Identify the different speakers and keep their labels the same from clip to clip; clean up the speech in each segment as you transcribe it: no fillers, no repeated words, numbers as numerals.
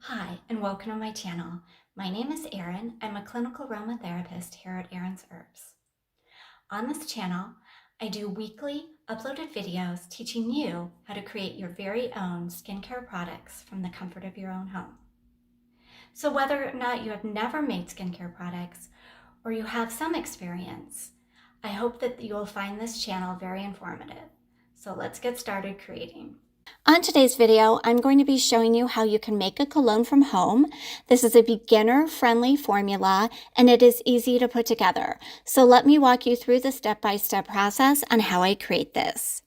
Speaker 1: Hi, and welcome to my channel. My name is Erin. I'm a clinical aromatherapist here at Erin's Herbs. On this channel, I do weekly uploaded videos teaching you how to create your very own skincare products from the comfort of your own home. So whether or not you have never made skincare products or you have some experience, I hope that you will find this channel very informative. So let's get started creating. On today's video, I'm going to be showing you how you can make a cologne from home. This is a beginner-friendly formula, and it is easy to put together. So let me walk you through the step-by-step process on how I create this.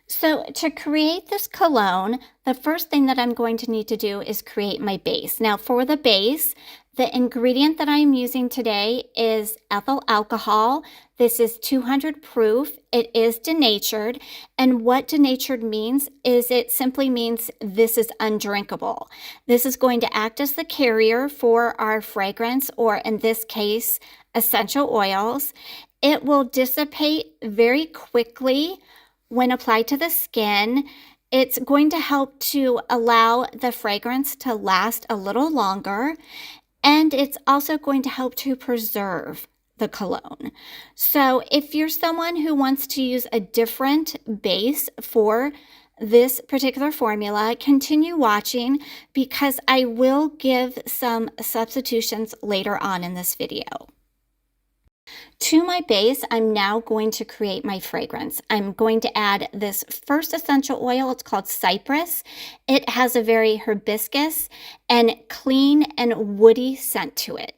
Speaker 1: So to create this cologne, the first thing that I'm going to need to do is create my base. Now for the base, the ingredient that I'm using today is ethyl alcohol. This is 200 proof. It is denatured. And what denatured means is it simply means this is undrinkable. This is going to act as the carrier for our fragrance, or in this case, essential oils. It will dissipate very quickly when applied to the skin. It's going to help to allow the fragrance to last a little longer, and it's also going to help to preserve the cologne. So if you're someone who wants to use a different base for this particular formula, continue watching because I will give some substitutions later on in this video. To my base, I'm now going to create my fragrance. I'm going to add this first essential oil. It's called Cypress. It has a very hibiscus and clean and woody scent to it.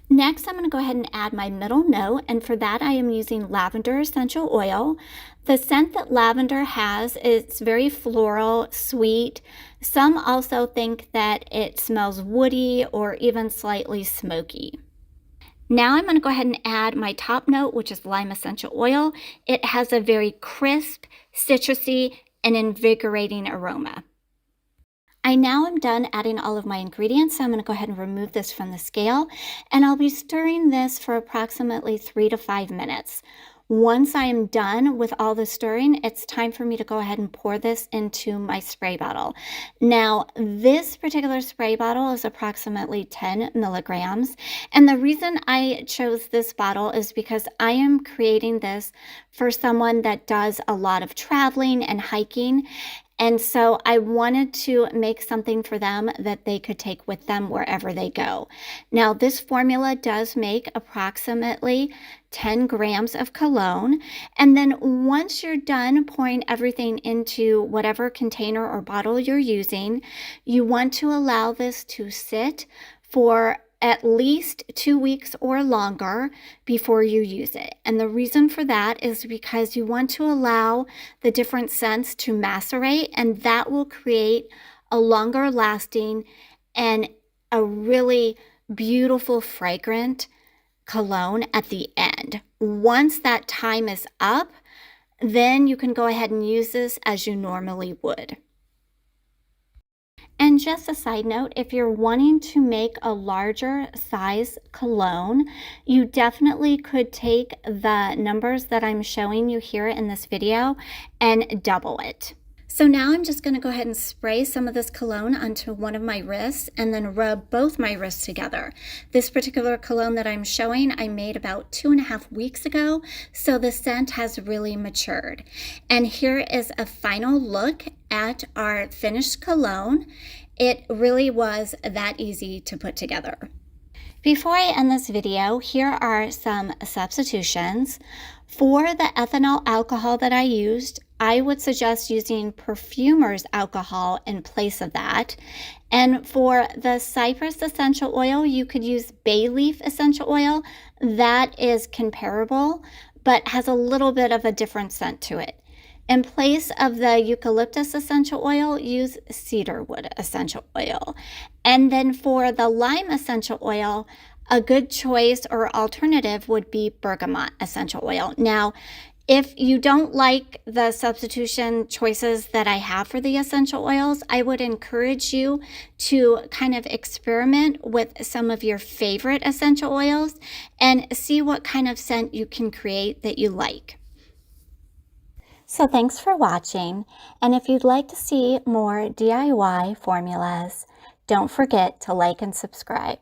Speaker 1: Next, I'm going to go ahead and add my middle note, and for that I am using lavender essential oil. The scent that lavender has is very floral, sweet. Some also think that it smells woody or even slightly smoky. Now I'm going to go ahead and add my top note, which is lime essential oil. It has a very crisp, citrusy, and invigorating aroma. I now am done adding all of my ingredients, so I'm going to go ahead and remove this from the scale, and I'll be stirring this for approximately 3 to 5 minutes. Once I am done with all the stirring, it's time for me to go ahead and pour this into my spray bottle. Now, this particular spray bottle is approximately 10 milligrams. And the reason I chose this bottle is because I am creating this for someone that does a lot of traveling and hiking. And so I wanted to make something for them that they could take with them wherever they go. Now, this formula does make approximately 10 grams of cologne. And then once you're done pouring everything into whatever container or bottle you're using, you want to allow this to sit for at least 2 weeks or longer before you use it. And the reason for that is because you want to allow the different scents to macerate, and that will create a longer lasting and a really beautiful fragrant cologne at the end. Once that time is up, then you can go ahead and use this as you normally would. And just a side note, if you're wanting to make a larger size cologne, you definitely could take the numbers that I'm showing you here in this video and double it. So now I'm just going to go ahead and spray some of this cologne onto one of my wrists and then rub both my wrists together. This particular cologne that I'm showing I made about 2.5 weeks ago, so the scent has really matured. And here is a final look at our finished cologne. It really was that easy to put together. Before I end this video, here are some substitutions. For the ethanol alcohol that I used, I would suggest using perfumer's alcohol in place of that. And for the cypress essential oil, you could use bay leaf essential oil. That is comparable, but has a little bit of a different scent to it. In place of the eucalyptus essential oil, use cedarwood essential oil. And then for the lime essential oil, a good choice or alternative would be bergamot essential oil. Now, if you don't like the substitution choices that I have for the essential oils, I would encourage you to kind of experiment with some of your favorite essential oils and see what kind of scent you can create that you like. So thanks for watching, and if you'd like to see more DIY formulas, don't forget to like and subscribe.